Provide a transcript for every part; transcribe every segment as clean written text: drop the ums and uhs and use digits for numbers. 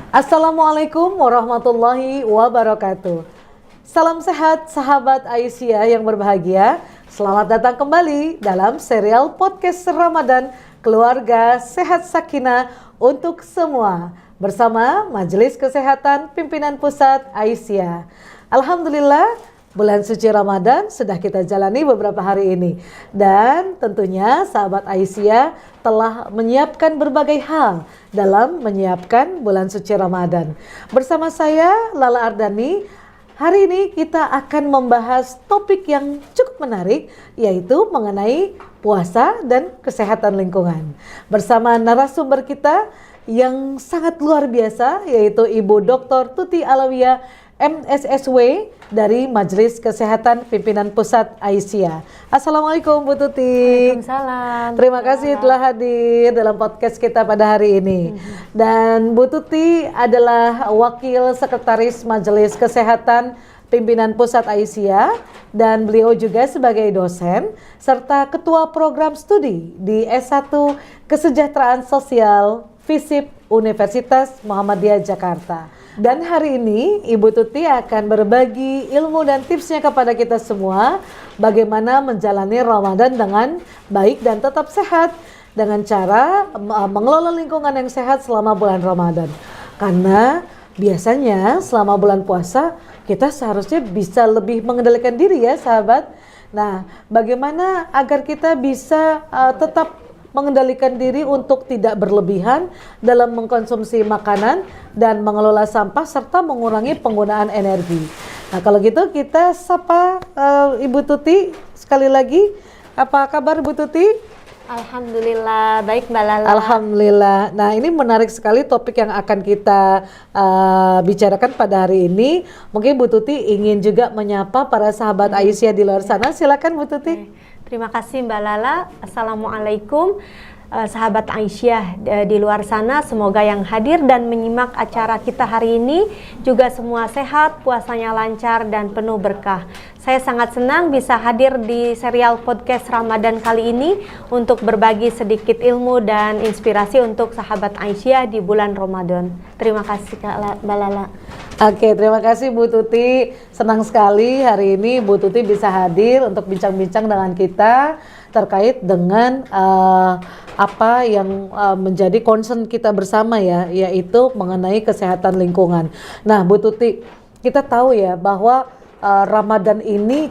Assalamualaikum warahmatullahi wabarakatuh. Salam sehat sahabat Aisyah yang berbahagia. Selamat datang kembali dalam serial podcast Ramadan Keluarga Sehat Sakinah untuk semua bersama Majelis Kesehatan Pimpinan Pusat Aisyah. Alhamdulillah, bulan suci Ramadan sudah kita jalani beberapa hari ini. Dan tentunya sahabat Aisyah telah menyiapkan berbagai hal dalam menyiapkan bulan suci Ramadan. Bersama saya Lala Ardani, hari ini kita akan membahas topik yang cukup menarik, yaitu mengenai puasa dan kesehatan lingkungan. Bersama narasumber kita yang sangat luar biasa, yaitu Ibu Dr. Tuti Alawiyah, MSSW dari Majelis Kesehatan Pimpinan Pusat Aisyah. Assalamualaikum Bu Tuti. Waalaikumsalam. Terima kasih telah hadir dalam podcast kita pada hari ini. Dan Bu Tuti adalah Wakil Sekretaris Majelis Kesehatan Pimpinan Pusat Aisyah dan beliau juga sebagai dosen serta Ketua Program Studi di S1 Kesejahteraan Sosial FISIP Universitas Muhammadiyah Jakarta. Dan hari ini Ibu Tuti akan berbagi ilmu dan tipsnya kepada kita semua bagaimana menjalani Ramadan dengan baik dan tetap sehat dengan cara mengelola lingkungan yang sehat selama bulan Ramadan. Karena biasanya selama bulan puasa kita seharusnya bisa lebih mengendalikan diri ya sahabat. Nah, bagaimana agar kita bisa tetap mengendalikan diri untuk tidak berlebihan dalam mengkonsumsi makanan dan mengelola sampah serta mengurangi penggunaan energi. Nah, kalau gitu kita sapa Ibu Tuti sekali lagi. Apa kabar Bu Tuti? Alhamdulillah, baik Mbak Lala. Alhamdulillah. Nah, ini menarik sekali topik yang akan kita bicarakan pada hari ini. Mungkin Bu Tuti ingin juga menyapa para sahabat Aisyah di luar sana. Silakan Bu Tuti. Terima kasih Mbak Lala. Assalamualaikum sahabat Aisyah di luar sana. Semoga yang hadir dan menyimak acara kita hari ini juga semua sehat, puasanya lancar dan penuh berkah. Saya sangat senang bisa hadir di serial podcast Ramadan kali ini untuk berbagi sedikit ilmu dan inspirasi untuk sahabat Aisyah di bulan Ramadan. Terima kasih Mbak Lala. Oke, terima kasih Bu Tuti. Senang sekali hari ini Bu Tuti bisa hadir untuk bincang-bincang dengan kita terkait dengan apa yang menjadi concern kita bersama ya, yaitu mengenai kesehatan lingkungan. Nah, Bu Tuti, kita tahu ya bahwa Ramadan ini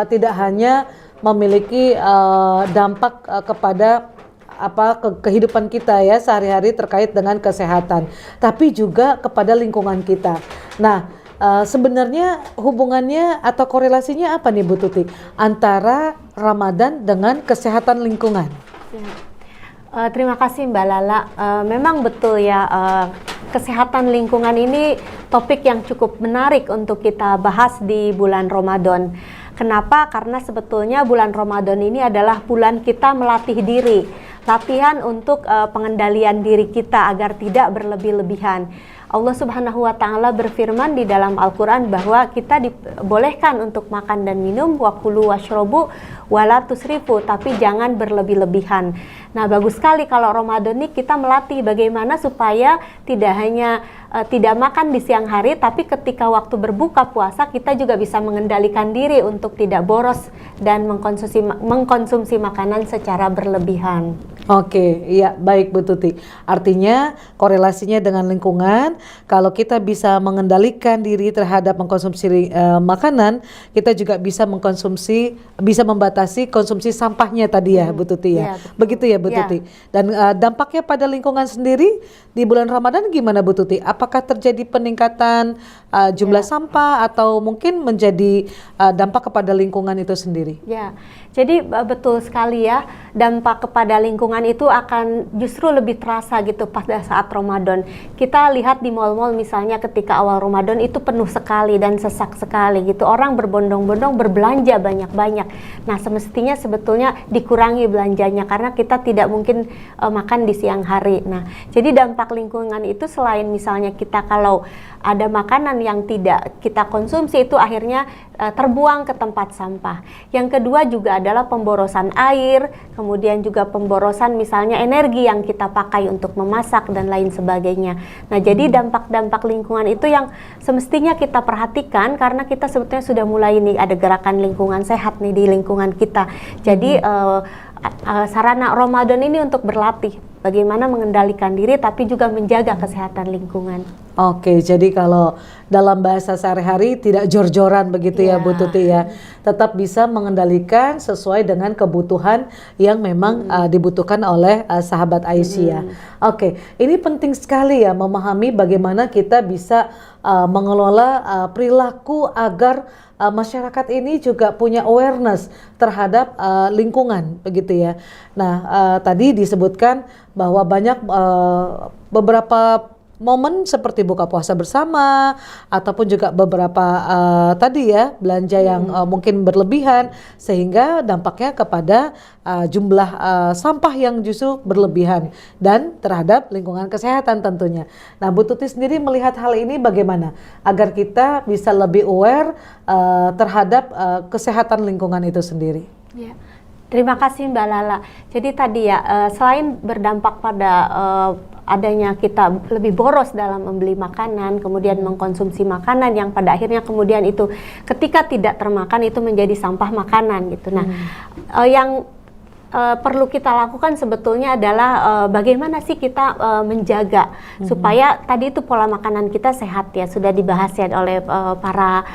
tidak hanya memiliki dampak kepada kehidupan kita ya sehari-hari terkait dengan kesehatan, tapi juga kepada lingkungan kita. Nah, sebenarnya hubungannya atau korelasinya apa nih Bu Tuti antara Ramadan dengan kesehatan lingkungan? Terima kasih Mbak Lala. Memang betul ya, kesehatan lingkungan ini topik yang cukup menarik untuk kita bahas di bulan Ramadan. Kenapa? Karena sebetulnya bulan Ramadan ini adalah bulan kita melatih diri, latihan untuk pengendalian diri kita agar tidak berlebih-lebihan. Allah Subhanahu wa Ta'ala berfirman di dalam Al-Quran bahwa kita dibolehkan untuk makan dan minum, wakulu washrobu wala tusrifu, tapi jangan berlebih-lebihan. Nah, bagus sekali kalau Ramadan ini kita melatih bagaimana supaya tidak hanya tidak makan di siang hari, tapi ketika waktu berbuka puasa kita juga bisa mengendalikan diri untuk tidak boros dan mengkonsumsi makanan secara berlebihan. Oke, iya baik Bu Tuti. Artinya korelasinya dengan lingkungan, kalau kita bisa mengendalikan diri terhadap mengkonsumsi makanan, kita juga bisa membatasi konsumsi sampahnya tadi ya Bu Tuti ya. Begitu ya Bu Tuti. Dan dampaknya pada lingkungan sendiri di bulan Ramadan gimana Bu Tuti? Apakah terjadi peningkatan jumlah sampah atau mungkin menjadi dampak kepada lingkungan itu sendiri? Ya, jadi betul sekali ya, dampak kepada lingkungan itu akan justru lebih terasa gitu pada saat Ramadan. Kita lihat di mal-mal misalnya ketika awal Ramadan itu penuh sekali dan sesak sekali gitu. Orang berbondong-bondong berbelanja banyak-banyak. Nah, semestinya sebetulnya dikurangi belanjanya karena kita tidak mungkin makan di siang hari. Nah, jadi dampak lingkungan itu selain misalnya kita kalau ada makanan yang tidak kita konsumsi itu akhirnya terbuang ke tempat sampah. Yang kedua juga adalah pemborosan air, kemudian juga pemborosan misalnya energi yang kita pakai untuk memasak dan lain sebagainya. Nah, jadi dampak-dampak lingkungan itu yang semestinya kita perhatikan karena kita sebetulnya sudah mulai nih ada gerakan lingkungan sehat nih di lingkungan kita. Jadi sarana Ramadan ini untuk berlatih bagaimana mengendalikan diri tapi juga menjaga kesehatan lingkungan. Oke, jadi kalau dalam bahasa sehari-hari tidak jor-joran begitu ya Bu Tuti ya. Tetap bisa mengendalikan sesuai dengan kebutuhan yang memang dibutuhkan oleh sahabat Aisyah. Oke, ini penting sekali ya memahami bagaimana kita bisa mengelola perilaku agar masyarakat ini juga punya awareness terhadap lingkungan begitu ya. Nah, tadi disebutkan bahwa banyak beberapa momen seperti buka puasa bersama ataupun juga beberapa tadi ya belanja yang mungkin berlebihan sehingga dampaknya kepada jumlah sampah yang justru berlebihan dan terhadap lingkungan kesehatan tentunya. Nah, Bu Tuti sendiri melihat hal ini bagaimana agar kita bisa lebih aware terhadap kesehatan lingkungan itu sendiri? Ya. Terima kasih Mbak Lala. Jadi tadi ya selain berdampak pada adanya kita lebih boros dalam membeli makanan, kemudian mengkonsumsi makanan yang pada akhirnya kemudian itu ketika tidak termakan itu menjadi sampah makanan gitu. Nah, yang perlu kita lakukan sebetulnya adalah bagaimana sih kita menjaga supaya tadi itu pola makanan kita sehat ya, sudah dibahas ya oleh para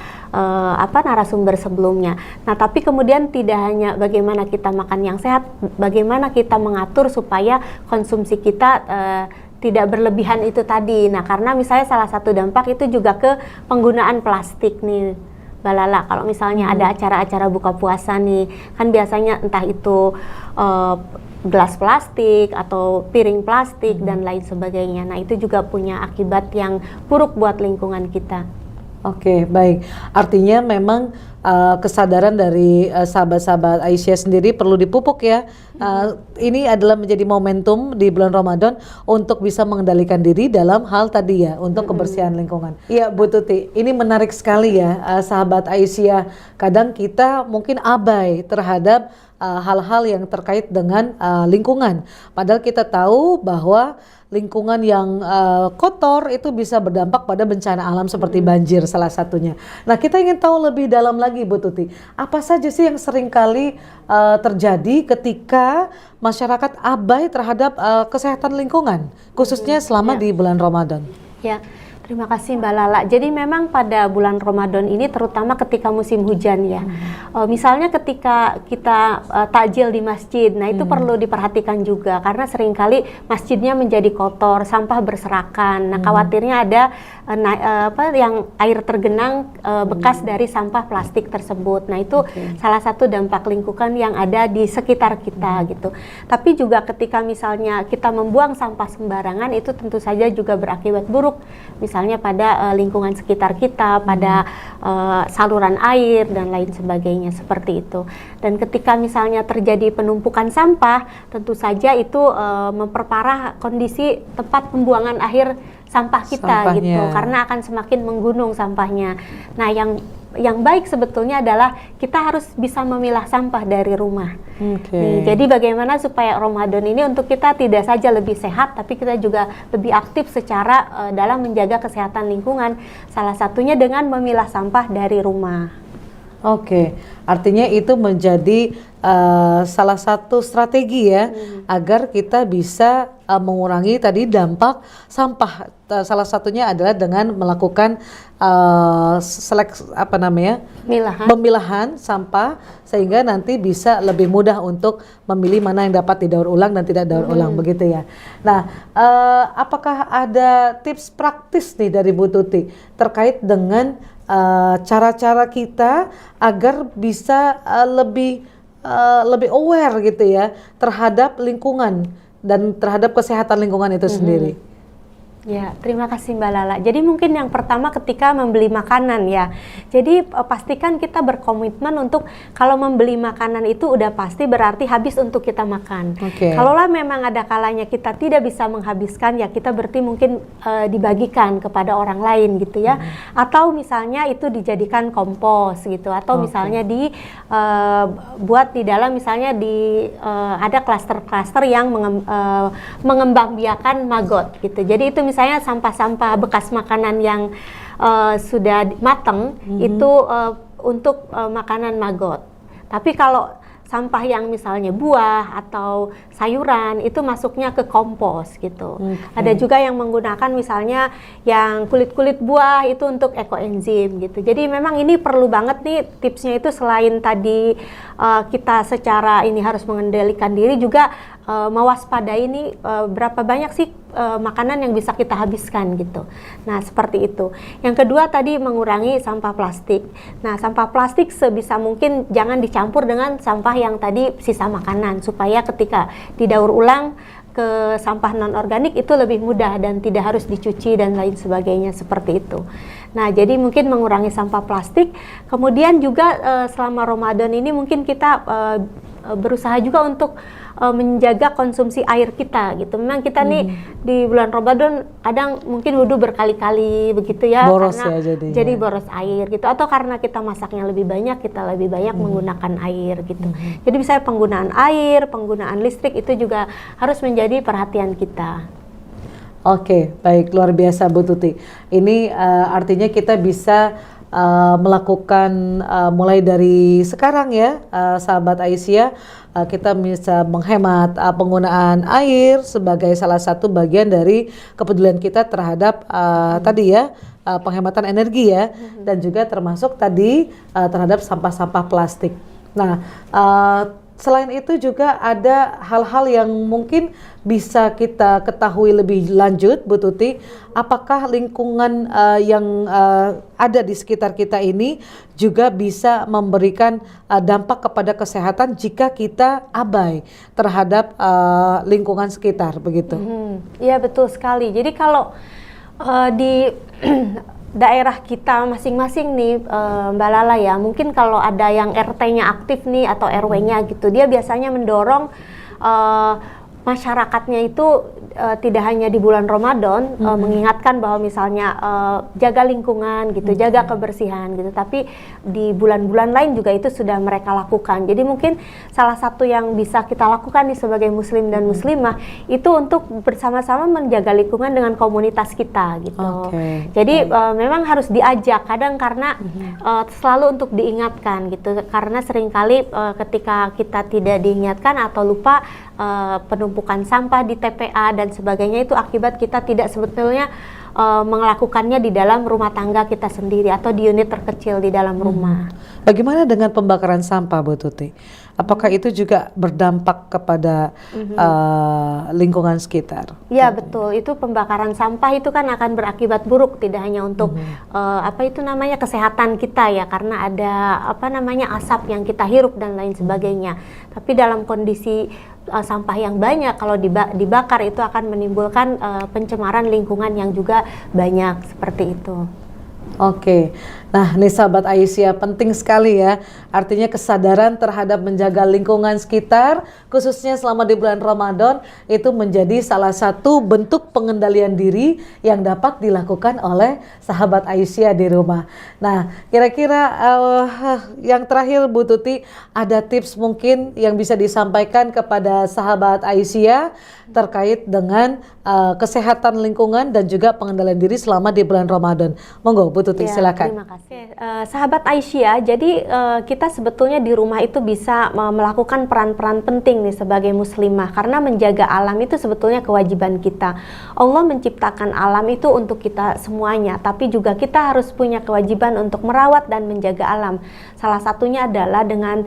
narasumber sebelumnya. Nah, tapi kemudian tidak hanya bagaimana kita makan yang sehat, bagaimana kita mengatur supaya konsumsi kita tidak berlebihan itu tadi. Nah, karena misalnya salah satu dampak itu juga ke penggunaan plastik nih, Mbak Lala. Kalau misalnya ada acara-acara buka puasa nih, kan biasanya entah itu gelas plastik atau piring plastik dan lain sebagainya. Nah, itu juga punya akibat yang buruk buat lingkungan kita. Oke, baik. Artinya memang kesadaran dari sahabat-sahabat Aisyah sendiri perlu dipupuk ya. Ini adalah menjadi momentum di bulan Ramadan untuk bisa mengendalikan diri dalam hal tadi ya, untuk kebersihan lingkungan. Iya Bu Tuti, ini menarik sekali ya sahabat Aisyah. Kadang kita mungkin abai terhadap hal-hal yang terkait dengan lingkungan. Padahal kita tahu bahwa lingkungan yang kotor itu bisa berdampak pada bencana alam seperti banjir salah satunya. Nah, kita ingin tahu lebih dalam lagi Bu Tuti, apa saja sih yang seringkali terjadi ketika masyarakat abai terhadap kesehatan lingkungan, khususnya selama di bulan Ramadan? Ya. Terima kasih Mbak Lala. Jadi memang pada bulan Ramadan ini terutama ketika musim hujan ya. Misalnya ketika kita takjil di masjid, nah itu perlu diperhatikan juga karena seringkali masjidnya menjadi kotor, sampah berserakan. Nah, khawatirnya ada yang air tergenang bekas dari sampah plastik tersebut. Nah, itu salah satu dampak lingkungan yang ada di sekitar kita gitu. Tapi juga ketika misalnya kita membuang sampah sembarangan itu tentu saja juga berakibat buruk. Misalnya pada lingkungan sekitar kita, pada saluran air dan lain sebagainya seperti itu. Dan ketika misalnya terjadi penumpukan sampah, tentu saja itu memperparah kondisi tempat pembuangan akhir sampah kita gitu, karena akan semakin menggunung sampahnya. Nah, yang baik sebetulnya adalah kita harus bisa memilah sampah dari rumah. Nih, jadi bagaimana supaya Ramadan ini untuk kita tidak saja lebih sehat, tapi kita juga lebih aktif secara dalam menjaga kesehatan lingkungan. Salah satunya dengan memilah sampah dari rumah. Oke, artinya itu menjadi salah satu strategi ya agar kita bisa mengurangi tadi dampak sampah. Salah satunya adalah dengan melakukan pemilahan sampah sehingga nanti bisa lebih mudah untuk memilih mana yang dapat didaur ulang dan tidak daur ulang begitu ya. Nah, apakah ada tips praktis nih dari Bu Tuti terkait dengan cara-cara kita agar bisa lebih aware gitu ya terhadap lingkungan dan terhadap kesehatan lingkungan itu sendiri? Ya, terima kasih Mbak Lala. Jadi mungkin yang pertama ketika membeli makanan ya. Jadi pastikan kita berkomitmen untuk kalau membeli makanan itu udah pasti berarti habis untuk kita makan. Kalaulah memang ada kalanya kita tidak bisa menghabiskan ya kita berarti mungkin dibagikan kepada orang lain gitu ya. Atau misalnya itu dijadikan kompos gitu atau misalnya buat di dalam misalnya ada klaster-klaster yang mengembangbiakan maggot gitu. Jadi itu misalnya sampah-sampah bekas makanan yang sudah matang itu untuk makanan maggot. Tapi kalau sampah yang misalnya buah atau sayuran itu masuknya ke kompos gitu. Ada juga yang menggunakan misalnya yang kulit-kulit buah itu untuk ekoenzim gitu. Jadi memang ini perlu banget nih tipsnya itu selain tadi kita secara ini harus mengendalikan diri juga mewaspadai ini berapa banyak sih makanan yang bisa kita habiskan gitu. Nah seperti itu. Yang kedua tadi mengurangi sampah plastik. Nah sampah plastik sebisa mungkin jangan dicampur dengan sampah yang tadi sisa makanan supaya ketika didaur ulang ke sampah non-organik itu lebih mudah dan tidak harus dicuci dan lain sebagainya seperti itu. Nah jadi mungkin mengurangi sampah plastik. Kemudian juga selama Ramadan ini mungkin kita berusaha juga untuk menjaga konsumsi air kita gitu. Memang kita nih di bulan Ramadan kadang mungkin wudhu berkali-kali begitu ya, boros karena ya jadi boros air gitu, atau karena kita masaknya lebih banyak kita lebih banyak menggunakan air gitu. Jadi misalnya penggunaan air, penggunaan listrik itu juga harus menjadi perhatian kita. Oke, baik, luar biasa Bu Tuti. Ini artinya kita bisa melakukan mulai dari sekarang ya, sahabat Aisyah, kita bisa menghemat penggunaan air sebagai salah satu bagian dari kepedulian kita terhadap tadi ya, penghematan energi ya, dan juga termasuk tadi terhadap sampah-sampah plastik. Nah, selain itu juga ada hal-hal yang mungkin bisa kita ketahui lebih lanjut, Bu Tuti. Apakah lingkungan yang ada di sekitar kita ini juga bisa memberikan dampak kepada kesehatan jika kita abai terhadap lingkungan sekitar, begitu? Iya betul sekali. Jadi kalau di daerah kita masing-masing nih Mbak Lala ya, mungkin kalau ada yang RT-nya aktif nih atau RW-nya gitu, dia biasanya mendorong masyarakatnya itu tidak hanya di bulan Ramadan mengingatkan bahwa misalnya jaga lingkungan gitu, jaga kebersihan gitu, tapi di bulan-bulan lain juga itu sudah mereka lakukan. Jadi mungkin salah satu yang bisa kita lakukan nih sebagai muslim dan muslimah itu untuk bersama-sama menjaga lingkungan dengan komunitas kita gitu. Jadi memang harus diajak kadang karena selalu untuk diingatkan gitu, karena seringkali ketika kita tidak diingatkan atau lupa penumpukan sampah di TPA dan sebagainya itu akibat kita tidak sebetulnya melakukannya di dalam rumah tangga kita sendiri atau di unit terkecil di dalam rumah. Bagaimana dengan pembakaran sampah, Bu Tuti? Apakah itu juga berdampak kepada lingkungan sekitar? Ya betul, itu pembakaran sampah itu kan akan berakibat buruk tidak hanya untuk kesehatan kita ya, karena ada asap yang kita hirup dan lain sebagainya. Tapi dalam kondisi sampah yang banyak kalau dibakar itu akan menimbulkan pencemaran lingkungan yang juga banyak seperti itu. Oke, nah nih sahabat Aisyah, penting sekali ya, artinya kesadaran terhadap menjaga lingkungan sekitar khususnya selama di bulan Ramadan itu menjadi salah satu bentuk pengendalian diri yang dapat dilakukan oleh sahabat Aisyah di rumah. Nah kira-kira yang terakhir Bu Tuti, ada tips mungkin yang bisa disampaikan kepada sahabat Aisyah terkait dengan kesehatan lingkungan dan juga pengendalian diri selama di bulan Ramadan. Monggo Bu Tuti, silakan. Terima kasih. Sahabat Aisyah, jadi kita sebetulnya di rumah itu bisa melakukan peran-peran penting nih sebagai muslimah, karena menjaga alam itu sebetulnya kewajiban kita. Allah menciptakan alam itu untuk kita semuanya, tapi juga kita harus punya kewajiban untuk merawat dan menjaga alam. Salah satunya adalah dengan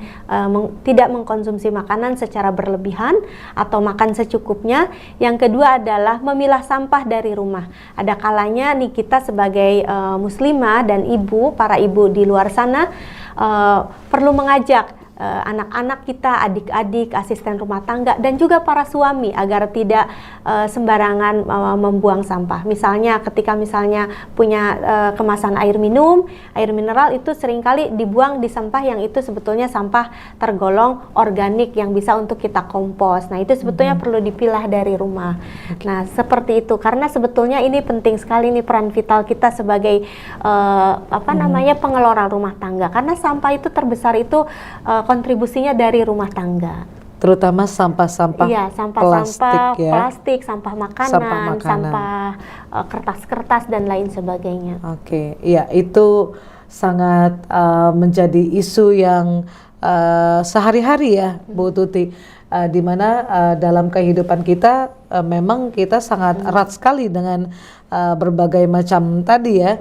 tidak mengkonsumsi makanan secara berlebihan atau makan secukupnya. Yang kedua adalah memilah sampah dari rumah. Ada kalanya nih kita sebagai muslimah dan ibu, para ibu di luar sana perlu mengajak anak-anak kita, adik-adik, asisten rumah tangga, dan juga para suami agar tidak sembarangan membuang sampah. Misalnya ketika punya kemasan air minum, air mineral itu seringkali dibuang di sampah yang itu sebetulnya sampah tergolong organik yang bisa untuk kita kompos. Nah, itu sebetulnya perlu dipilah dari rumah. Nah, seperti itu. Karena sebetulnya ini penting sekali nih peran vital kita sebagai pengelola rumah tangga. Karena sampah itu terbesar itu kontribusinya dari rumah tangga. Terutama sampah-sampah plastik, sampah makanan, sampah kertas-kertas dan lain sebagainya. Oke, iya itu sangat menjadi isu yang sehari-hari ya, Bu Tuti, di mana dalam kehidupan kita memang kita sangat erat sekali dengan berbagai macam tadi ya,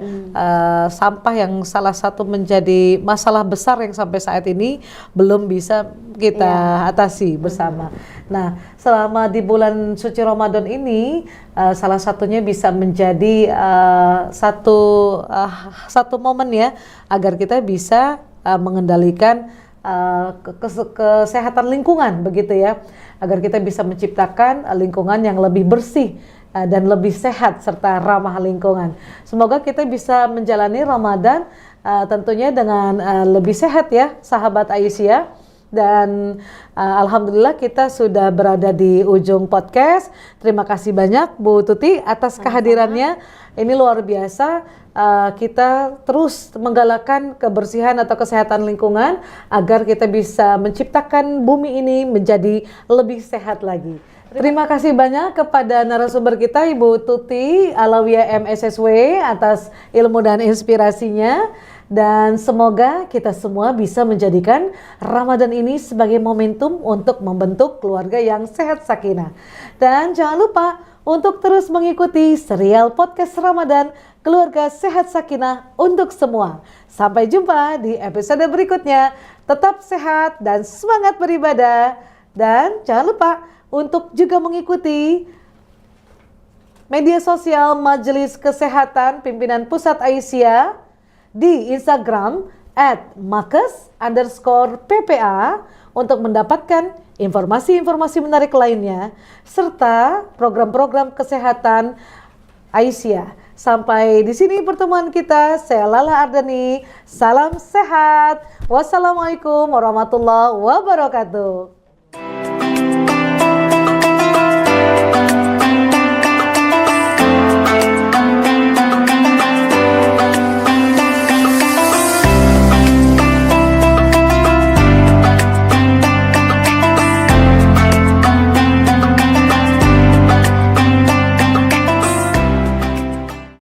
sampah yang salah satu menjadi masalah besar yang sampai saat ini belum bisa kita atasi bersama. Nah, selama di bulan suci Ramadan ini salah satunya bisa menjadi satu momen ya agar kita bisa mengendalikan kesehatan lingkungan begitu ya, agar kita bisa menciptakan lingkungan yang lebih bersih dan lebih sehat serta ramah lingkungan. Semoga kita bisa menjalani Ramadan tentunya dengan lebih sehat ya sahabat Aisyah. Dan alhamdulillah kita sudah berada di ujung podcast. Terima kasih banyak Bu Tuti atas kehadirannya. Ini luar biasa. Kita terus menggalakkan kebersihan atau kesehatan lingkungan agar kita bisa menciptakan bumi ini menjadi lebih sehat lagi. Terima kasih banyak kepada narasumber kita Ibu Tuti Alawiyah MSSW atas ilmu dan inspirasinya. Dan semoga kita semua bisa menjadikan Ramadan ini sebagai momentum untuk membentuk keluarga yang sehat sakinah. Dan jangan lupa untuk terus mengikuti serial podcast Ramadan Keluarga Sehat Sakinah untuk semua. Sampai jumpa di episode berikutnya. Tetap sehat dan semangat beribadah. Dan jangan lupa untuk juga mengikuti media sosial Majelis Kesehatan Pimpinan Pusat Aisyah di Instagram @makes_ppa untuk mendapatkan informasi-informasi menarik lainnya serta program-program kesehatan Aisyah. Sampai di sini pertemuan kita. Saya Lala Ardani. Salam sehat. Wassalamualaikum warahmatullahi wabarakatuh.